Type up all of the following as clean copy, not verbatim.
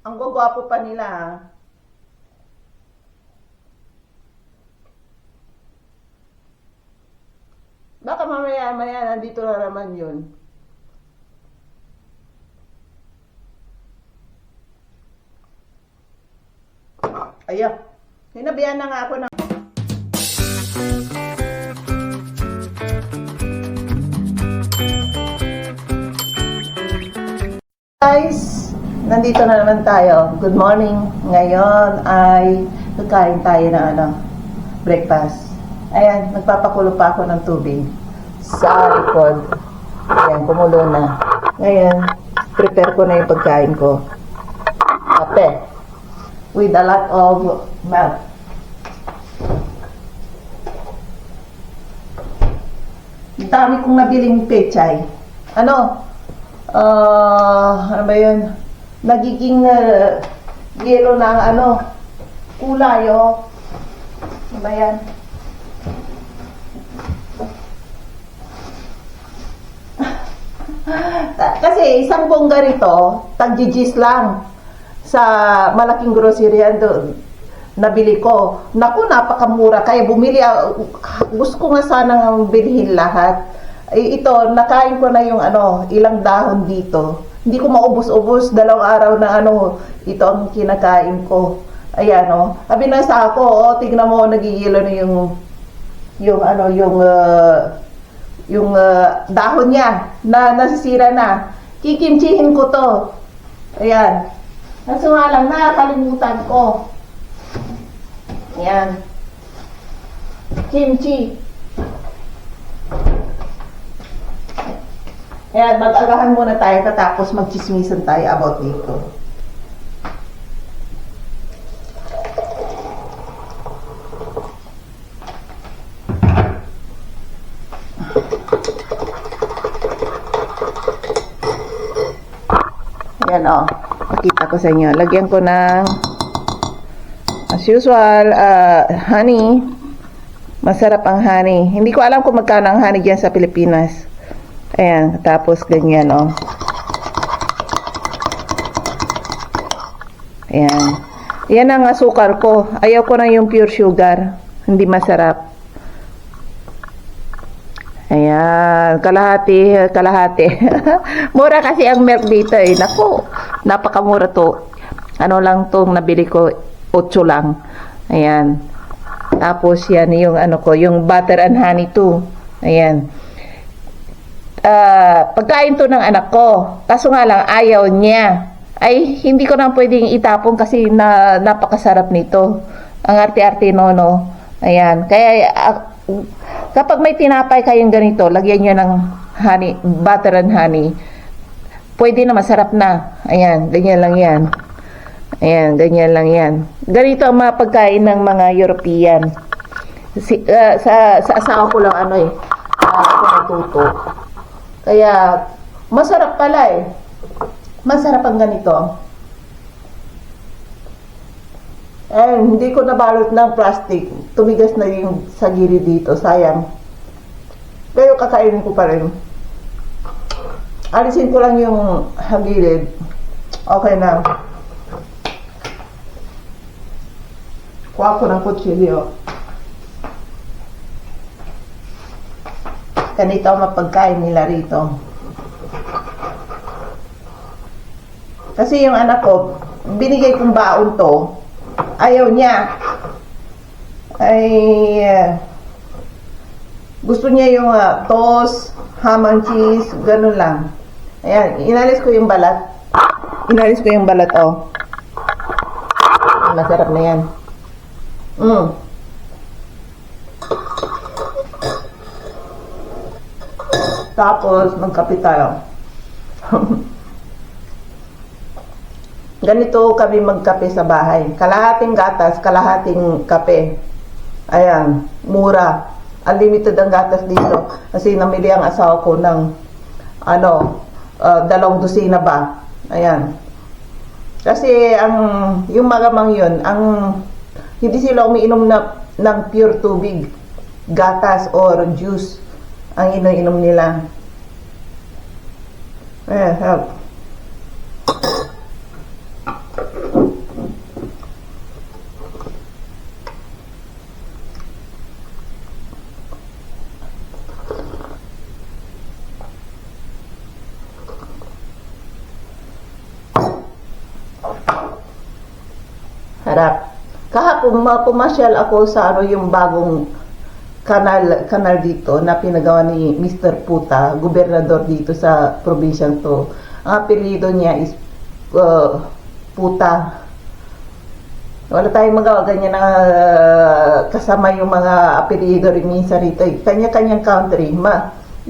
Ang gwapo pa nila, ha? Baka mamaya-maya nandito na naman yun. Ayan. Hinabihan na nga ako ng... Guys, nandito na naman tayo. Good morning. Ngayon ay kakain tayo ng breakfast. Ayan, nagpapakulo pa ako ng tubig sa likod. Ayan, kumulo na. Ngayon, prepare ko na yung pagkain ko. Kape. With a lot of milk. Ang dami kong nabiling pechay. Ano ba yun? Nagiging yelo na kulay, oh. Ano ba yan? Kasi isang bongga rito, tag-gigis lang sa malaking grocery doon. Nabili ko. Naku, napakamura. Kaya bumili. Gusto ko nga sanang bilhin lahat. Ito, nakain ko na yung ilang dahon dito. Hindi ko maubos-ubos. 2 araw na ito ang kinakain ko. Ayan, oh. Sabi na sa ako, tignan mo, nagigilo na yung dahon niya na nasisira na. Kikimchihin ko to. Ayan. Kaso nga lang, nakakalimutan ko. Ayan. Kimchi. Ayan, mag-agahan muna tayo tapos magchismisan tayo about dito. Ayan, oh. Pakita ko sa inyo. Lagyan ko ng as usual, honey. Masarap ang honey. Hindi ko alam kung magkano ang honey dyan sa Pilipinas. Ayan, tapos ganyan, oh. Ayan. Yan ang asukar ko. Ayaw ko na yung pure sugar. Hindi masarap. Ayan, kalahati. Mura kasi ang milk dito, eh. Naku, napakamura to. Ano lang tong nabili ko, 8 lang. Ayan. Tapos yan yung yung butter and honey too. Ayan. Pagkain to ng anak ko. Kaso nga lang ayaw niya. Ay hindi ko na pwedeng itapon kasi napakasarap nito. Ang arte-arte no. Ayan. Kaya kapag may tinapay kayong ganito, lagyan niyo ng honey, butter and honey. Pwede na, masarap na. Ayan, ganyan lang yan. Ayan, ganyan lang yan. Ganito ang mga pagkain ng mga European. Sa asawa ko lang ako natuto. Kaya, masarap pala eh. Masarap ang ganito. Hindi ko nabalot ng plastic. Tumigas na yung sa gilid dito. Sayang. Pero kakainin ko pa rin. Alisin ko lang yung hagilid. Okay na. Kuha ko ng kutsilyo. Ganito ang mapagkain nila rito. Kasi yung anak ko, binigay kong baon to. Ayaw niya. Gusto niya yung toast, ham and cheese, ganun lang. Ayan, inalis ko yung balat. Oh. Masarap na yan. Tapos, magkape tayo. Ganito kami magkape sa bahay. Kalahating gatas, kalahating kape. Ayan, mura. Unlimited ang gatas dito. Kasi namili ang asawa ko ng 2 dosina ba. Ayan. Kasi yung magamang yun, hindi sila umiinom ng pure tubig, gatas or juice ang iniinom nila. Ayan, help. pumasyal ako sa ano yung bagong kanal dito na pinagawa ni Mr. Puta, gobernador dito sa probinsyang to. Ang apelyido niya is Puta. Wala tayong magawa ganyan na kasama yung mga apelyido rin minsan rito. Kanya-kanyang country.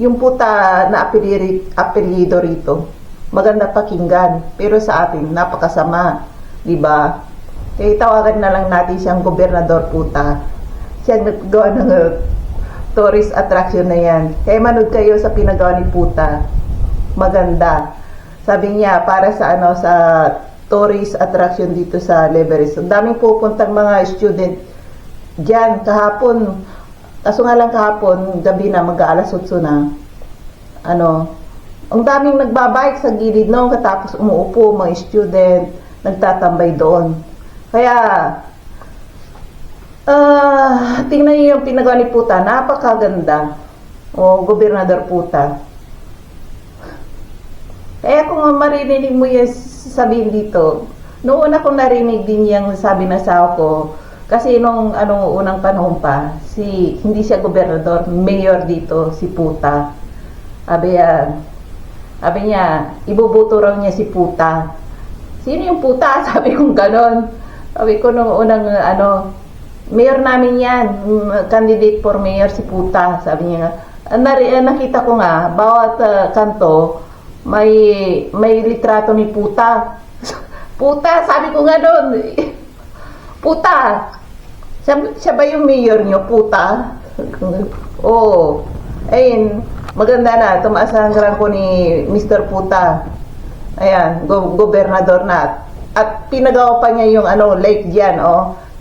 Yung Puta na apelyido rito, maganda pakinggan. Pero sa atin, napakasama. Diba? Kaya tawagan na lang natin siyang Gobernador Puta. Siya naggawa ng tourist attraction na yan. Kaya manood kayo sa pinagawa ni Puta. Maganda. Sabi niya, para sa sa tourist attraction dito sa Leveres. Ang daming pupuntang mga student dyan kahapon. Kaso nga lang kahapon, gabi na, mag-aalas 8 na. Ang daming nagbabike sa gilid no, katapos umuupo mga student, nagtatambay doon. Kaya, tingnan niyo yung pinagawa ni Puta, napakaganda. O, Gobernador Puta. Kaya kung marinig mo yung sabihin dito, noon akong narinig din yung sabi ng asawa ko, kasi nung unang panahon pa, hindi siya gobernador, mayor dito, si Puta. Sabi niya, ibubuto raw niya si Puta. Sino yung Puta? Sabi kong ganon. Sabi ko nung unang mayor namin yan, candidate for mayor si Puta. Sabi niya, nakita ko nga, bawat kanto, may litrato ni Puta. Puta, sabi ko nga doon, Puta, siya ba yung mayor nyo, Puta? Oo. Ayun, maganda na, tumaas ang rango ni Mr. Puta. Ayan, gobernador na. At pinagawa pa niya yung lake dyan,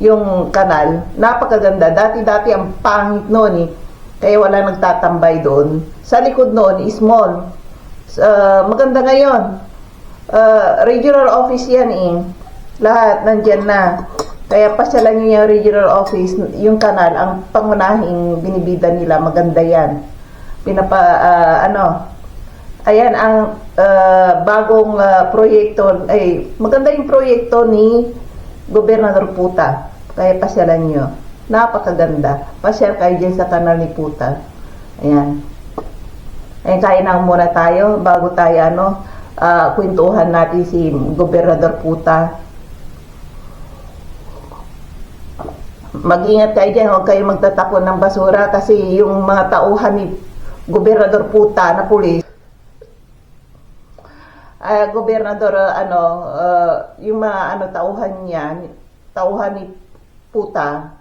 yung kanal. Napakaganda. Dati ang pangit noon eh. Kaya wala nagtatambay doon. Sa likod noon, small. Maganda ngayon. Regional office yan eh. Lahat nandyan na. Kaya pasyalan nyo yung regional office, yung kanal, ang pangunahing binibida nila, maganda yan. Ayan ang bagong proyekto, maganda yung proyekto ni Gobernador Puta. Kaya pasyalan nyo. Napakaganda. Pasyal kayo dyan sa kanal ni Puta. Ayan. Ayan, kain na muna tayo bago tayo kwentuhan natin si Gobernador Puta. Mag-ingat kayo dyan, huwag kayo magtatapon ng basura kasi yung mga tauhan ni Gobernador Puta na pulis, Gobernador, yung mga tauhan niya, tauhan ni Puta,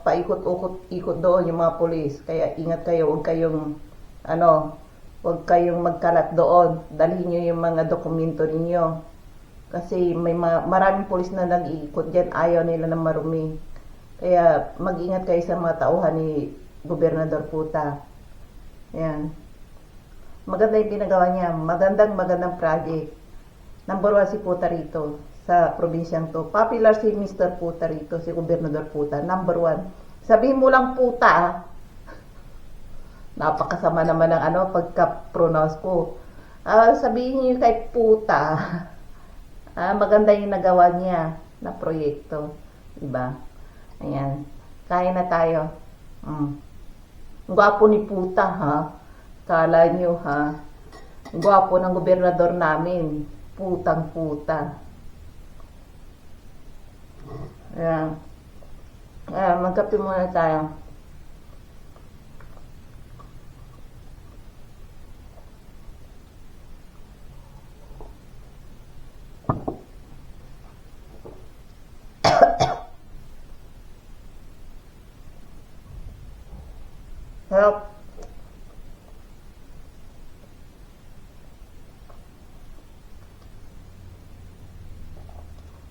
paikot-ikot doon yung mga pulis. Kaya ingat kayo, huwag kayong magkalat doon. Dalhin nyo yung mga dokumento ninyo. Kasi may maraming pulis na nag-iikot dyan, ayaw nila ng marumi. Kaya mag-ingat kayo sa mga tauhan ni Gobernador Puta. Ayan. Maganda yung ginagawa niya. Magandang project. Number 1 si Puta rito sa probinsyang to. Popular si Mr. Puta rito, si Gobernador Puta. Number 1. Sabihin mo lang Puta. Napakasama naman ng pagka-pronounce ko. Sabihin niyo kay Puta. Maganda yung nagawa niya na proyekto. Diba? Ayan. Kaya na tayo. Gwapo ni Puta, ha? Kala nyo, ha? Gwapo ng gobernador namin. Putang Puta. Ayan. Magkape muna tayo. Help.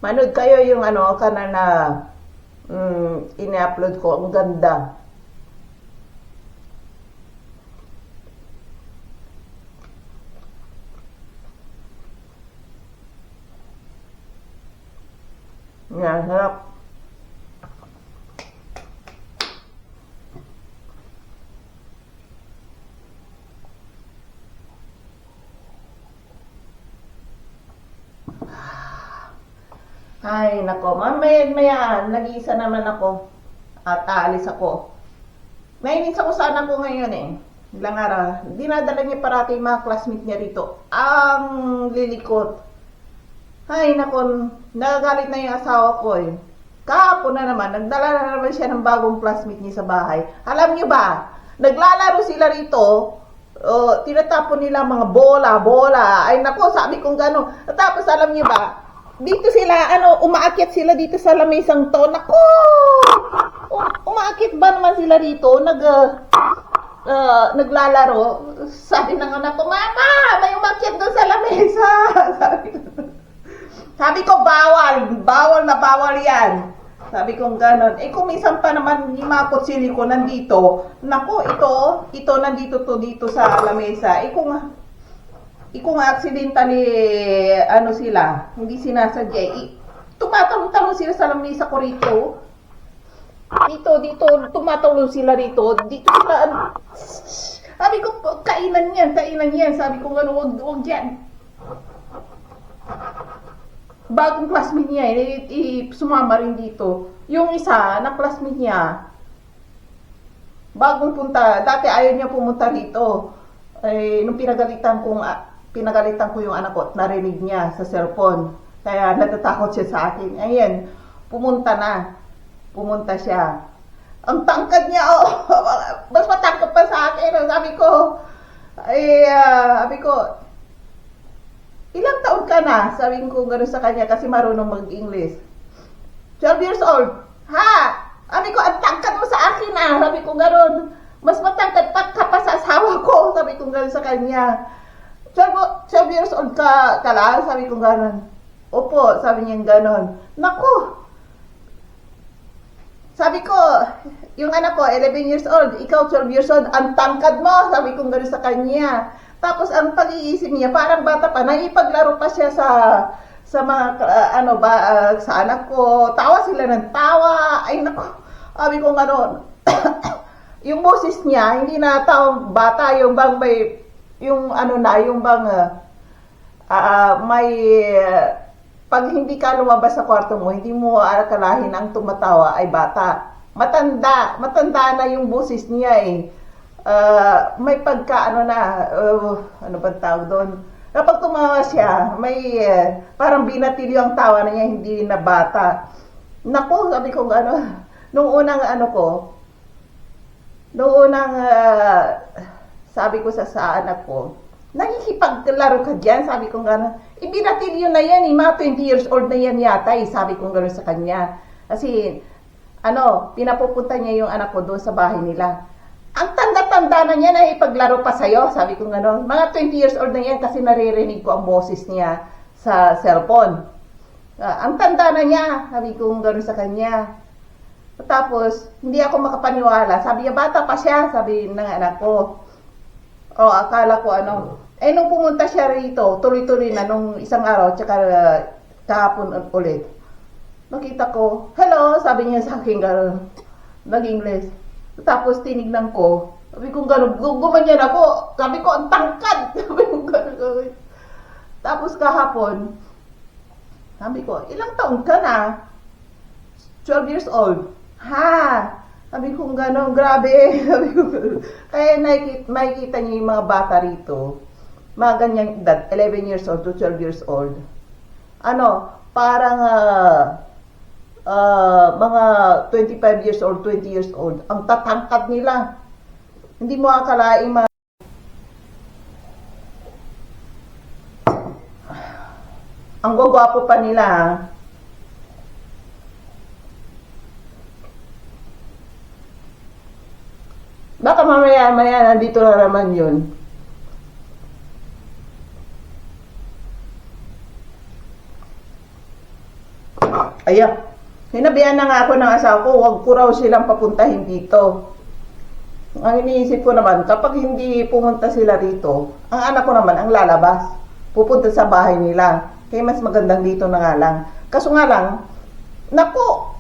Manood kayo yung kanal na ini-upload ko. Ang ganda. Yan, harap. Ay, nako, mamaya, nag-iisa naman ako at aalis ako. Nainis ako sa anak ko ngayon eh. Ilang araw, dinadala niya parati yung mga classmate niya rito. Ang lilikot. Ay, nako, nagagalit na yung asawa ko eh. Kahapon na naman, nagdala na naman siya ng bagong classmate niya sa bahay. Alam niyo ba, naglalaro sila rito, tinatapon nila mga bola. Ay nako, sabi kong gano'n. Tapos alam niyo ba, dito sila, umaakyat sila dito sa lamesang to. Nako! Umaakyat ba naman sila rito? Naglalaro. Sabi ng anak ko, Mama, may umakyat doon sa lamesa. Sabi ko, bawal na bawal yan. Sabi kong ganon. Eh kung minsan pa naman yung kutsili ko nandito, nako, ito nandito to dito sa lamesa. Eh kung accidentally, sila, hindi sinasadya, tumatalong-talong sila sa lamesa ko rito. Dito, tumatalong sila rito. Dito sila, sabi ko, kainan yan. Sabi ko, huwag yan. Bagong classmate niya, sumama rin dito. Yung isa, na classmate niya, bagong punta, dati ayaw niya pumunta rito. Nung pinagalitan ko yung anak ko, narinig niya sa cellphone. Kaya natatakot siya sa akin. Ayan, pumunta siya. Ang tangkad niya, mas matangkad pa sa akin. Sabi ko, ilang taon ka na? Sabi ko gano'n sa kanya kasi marunong mag-English. 12 years old. Ha? Sabi ko, ang tangkad mo sa akin ah. Sabi ko gano'n. Mas matangkad pa ka pa sa asawa ko. Sabi ko gano'n sa kanya. 12 years old ka lang? Sabi ko gano'n. Opo, sabi niya gano'n. Naku! Sabi ko, yung anak ko, 11 years old. Ikaw, 12 years old. Ang tangkad mo. Sabi ko gano'n sa kanya. Tapos ang pag-iisip niya, parang bata pa, naipaglaro pa siya sa mga, sa anak ko. Tawa sila ng tawa. Ay, naku. Sabi ko gano'n. Yung boses niya, hindi na tawang bata, yung bang may, pag hindi ka lumabas sa kwarto mo, hindi mo akalahin ang tumatawa ay bata. Matanda na yung boses niya eh. May pagka, ano bang tawag doon? Kapag tumawa siya, may, parang binatilyo ang tawa na niya, hindi na bata. Naku, sabi ko nung unang sabi ko sa anak ko, nakikipaglaro ka dyan, sabi ko ibinatilyo na yan, mga 20 years old na yan yata, sabi ko gano'n sa kanya. Kasi, pinapupunta niya yung anak ko doon sa bahay nila. Ang tanda-tanda na niya na ipaglaro pa sa'yo, sabi ko gano'n. Mga 20 years old na yan kasi naririnig ko ang boses niya sa cellphone. Ang tanda na niya, sabi ko gano'n sa kanya. Tapos, hindi ako makapaniwala. Sabi niya, bata pa siya, sabi ng anak ko. Akala ko nung pumunta siya rito, tuloy-tuloy na nung isang araw, tsaka kahapon ulit. Nakita ko, hello, sabi niya sa akin gano'n, nag-English. Tapos tinignan ko, sabi ko gano'n, gumanyan ako, sabi ko ang tangkad, sabi ko gano'n. Tapos kahapon, sabi ko, ilang taon ka na? 12 years old. Ha? Sabi ko gano'n, grabe. Sabi ko gano'n. Kaya makikita niyo yung mga bata rito, mga ganyang edad, 11 years old to 12 years old. Parang mga 25 years old, 20 years old. Ang tatangkad nila. Hindi mo akalain ang gwagwapo pa nila. Baka mamaya nandito na naman yun. Ayan. Hinabihan na nga ako ng asawa ko, huwag ko raw silang papuntahin dito. Ang iniisip ko naman, kapag hindi pumunta sila rito, ang anak ko naman ang lalabas. Pupunta sa bahay nila. Kaya mas magandang dito na nga lang. Kaso nga lang, naku,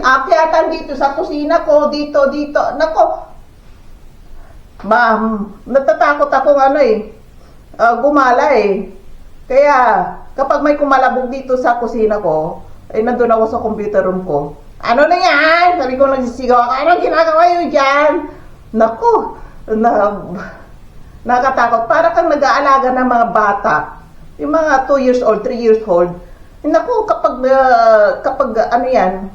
akyatan dito sa kusina ko, dito. Naku, ma'am, natatakot ako gumala eh. Kaya, kapag may kumalabog dito sa kusina ko, ay nandun ako sa computer room ko. Ano na yan? Sabi ko nagsisigaw ako, anong ginagawa yun dyan? Naku, nakatakot. Para kang nag-aalaga ng mga bata. Yung mga 2 years old, 3 years old. Naku, kapag ano yan,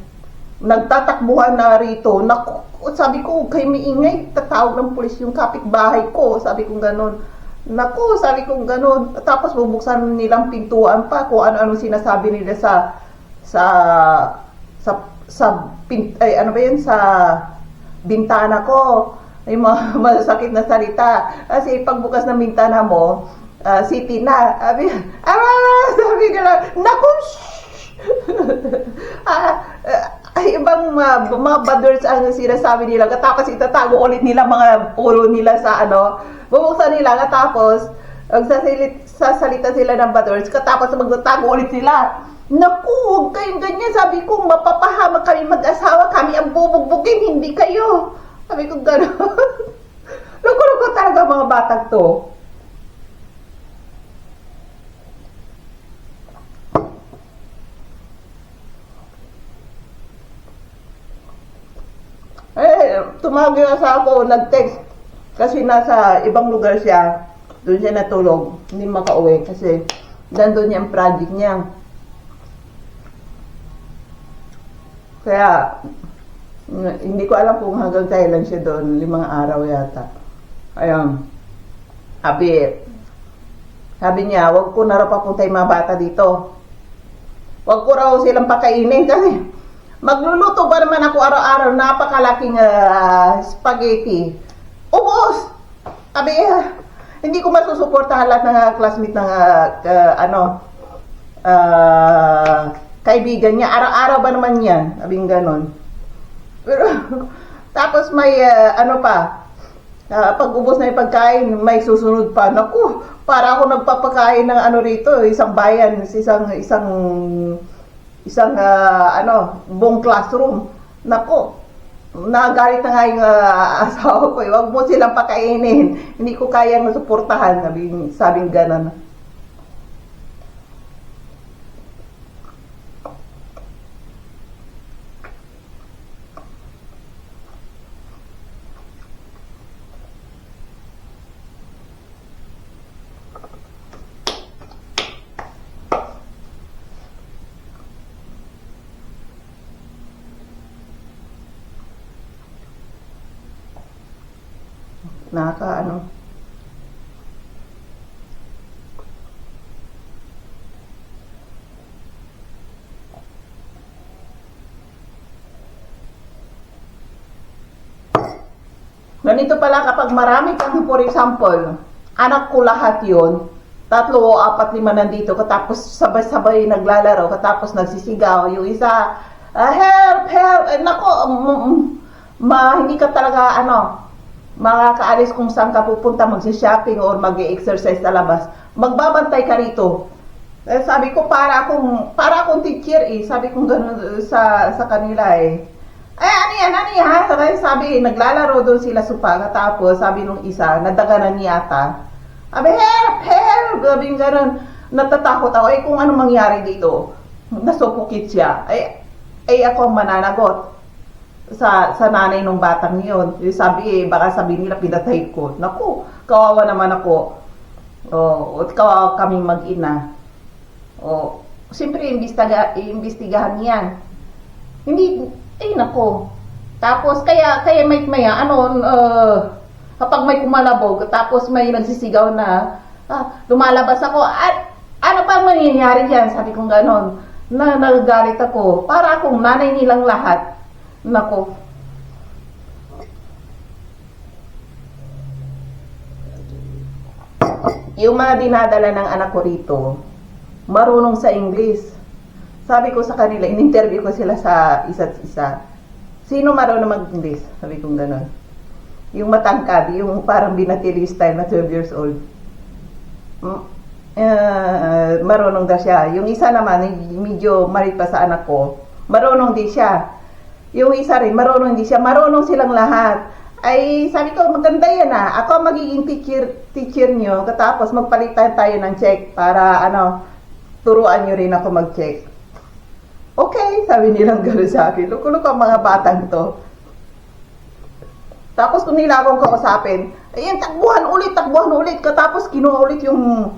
nagtatakbuhan na rito, naku, sabi ko, kayo maingay, tatawag ng pulis yung kapitbahay ko. Sabi ko ganun. Naku, sabi ko ganun. Tapos bubuksan nilang pintuan pa kung ano-ano sinasabi nila ano ba yun, sa bintana ko. Ay mga masakit na salita. Kasi pagbukas ng bintana mo, city na. Sabi nila, naku, ay ibang mga baders ang sinasabi nila. Tapos itatago ulit nila mga ulo nila sa bubuksan nila. Tapos sasalita sila ng baders. Tapos magtatago ulit sila. Naku, huwag kayong ganyan. Sabi ko, mapapahamak kami mag-asawa. Kami ang bubugbugin, hindi kayo. Sabi ko gano'n. Loko-loko talaga mga batang to. Tumawag yung asawa ko, nag-text. Kasi nasa ibang lugar siya. Doon siya natulog. Hindi makauwi kasi nandun yung project niya. Kaya, hindi ko alam kung hanggang kailan siya doon. 5 araw yata. Ayun. Sabi niya, wag ko na raw papunta yung mga bata dito. Wag ko raw silang pakainin kasi magluluto ba naman ako araw-araw, napakalaking spaghetti. Ubos! Sabi, hindi ko masusuportahan lahat ng classmate ng kaibigan niya. Araw-araw ba naman yan? Sabi ganon. Pero, tapos may pag ubos na yung pagkain, may susunod pa. Naku, para ako nagpapakain ng rito, isang bayan, isang buong classroom. Naku, nagalit na nga yung asawa ko. Huwag mo silang pakainin. Hindi ko kayang masuportahan. Sabing ganon. Ganito pala kapag marami kang, for example, anak ko lahat yon, 3 o 4, 5 nandito, katapos sabay-sabay naglalaro, katapos nagsisigaw, yung isa, help, help, nako, hindi ka talaga, makakaalis kung saan ka pupunta, magsi-shopping or mag-exercise sa labas, magbabantay ka rito. Sabi ko, para akong teacher sabi ko gano'n sa kanila ano yan, sabi, naglalaro doon sila supa, tapos sabi nung isa, nadaganan niya ata, sabi, help, sabi gano'n, natatakot ako, kung ano mangyari dito, nasupukit siya, ako ang mananagot sa nanay ng batang yun. Sabi, baka sabihin nila, pinatay ko. Naku, kawawa naman ako. Kawawa kaming mag-ina. Siyempre, imbestigahan yan. Hindi, nako. Tapos, kaya maya, kapag may kumalabog, tapos may nagsisigaw na, lumalabas ako, at ano pa mangyayari dyan? Sabi kong ganon, nagagalit ako. Para akong nanay nilang lahat. Nako. Yung mga dinadala ng anak ko rito, marunong sa English. Sabi ko sa kanila, in-interview ko sila sa isa't isa. Sino marunong mag-English? Sabi ko gano'n. Yung matangkad, yung parang binatili style na 12 years old. Marunong daw siya. Yung isa naman, medyo marit pa sa anak ko, marunong din siya. Yung isa rin, marunong din siya. Marunong silang lahat. Ay, sabi ko, maganda yan Ako magiging teacher nyo. Katapos magpalitan tayo ng check para turuan nyo rin ako mag-check. Okay, sabi nilang gano'n sa akin. Loko-loko ang mga batang to. Tapos kung nila akong kausapin, ayun, takbuhan ulit. Katapos kinuha ulit yung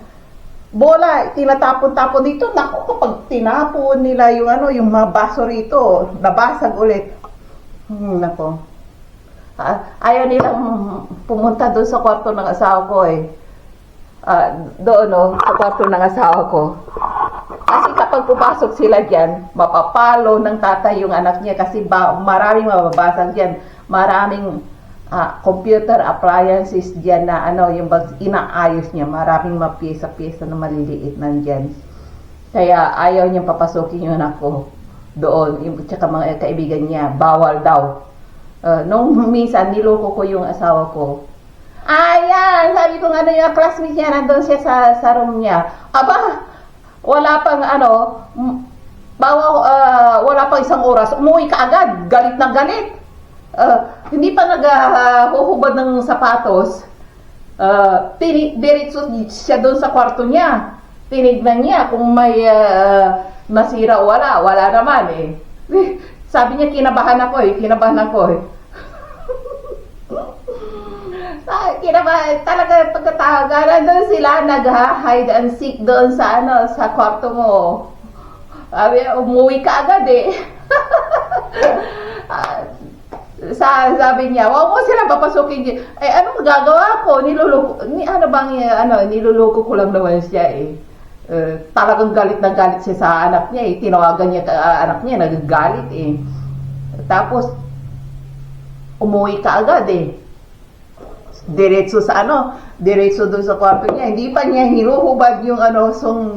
bola, tinatapon-tapon dito. Naku, kapag tinapon nila yung yung mga baso rito, nabasag ulit. Nako. Ayaw nilang pumunta doon sa kwarto ng asawa ko eh. Doon sa kwarto ng asawa ko. Kasi kapag pumasok sila dyan, mapapalo ng tatay yung anak niya kasi maraming mababasag dyan. Maraming computer appliances dyan na yung inaayos niya. Maraming mapiyesa-piyesa na maliliit nandyan. Kaya ayaw niyang papasukin yung anak ko doon. Tsaka mga kaibigan niya, bawal daw. Nung minsan, niloko ko yung asawa ko. Ayan, sabi ko yung classmate niya, nandun siya sa room niya. Aba, wala pang wala pang isang oras, umuwi ka agad, galit na galit. Hindi pa naghuhubad ng sapatos. Diretso siya doon sa kwarto niya. Tinignan niya kung may masira o wala naman eh. Sabi niya, kinabahan ako eh. Talaga pagkatagalan doon sila nag-hide and seek doon sa kwarto mo. Umuwi ka agad eh. Sabi niya, wag mo sila papasukin. Ano magagawa ko? Niluloko ko lang naman siya eh. Talagang galit na galit siya sa anak niya eh. Tinawagan niya anak niya, nagagalit eh. Tapos, umuwi ka agad eh. Diretso doon sa kwarto niya. Hindi pa niya hinuhubad yung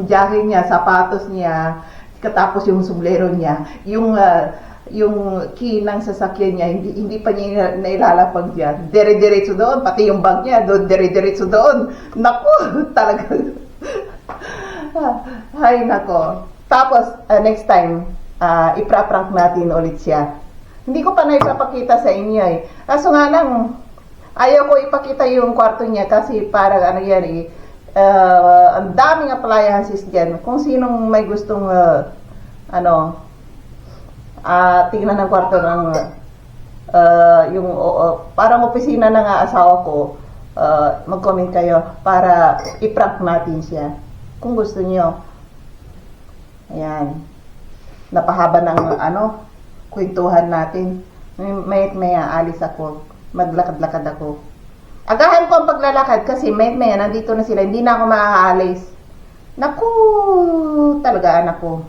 jacket niya, sapatos niya, katapos yung sombrero niya, yung key ng sasakyan niya, hindi pa niya nailalapag diyan. Diretso doon, pati yung bag niya, diretso doon. Naku, talaga. Hay nako. Tapos, next time, ipra-prank natin ulit siya. Hindi ko pa naipapakita sa inyo eh. Kaso nga lang, ayaw ko ipakita yung kwarto niya kasi parang ang daming appliances dyan. Kung sinong may gustong tingnan ng kwarto ng parang opisina ng asawa ko, mag-comment kayo para i-prank natin siya. Kung gusto niyo. Ayan. Napahaba ng kwentuhan natin. Maya alis ako. Maglakad-lakad ako. Agahan ko ang paglalakad kasi maya nandito na sila. Hindi na ako maaalis. Naku, talaga anak ko.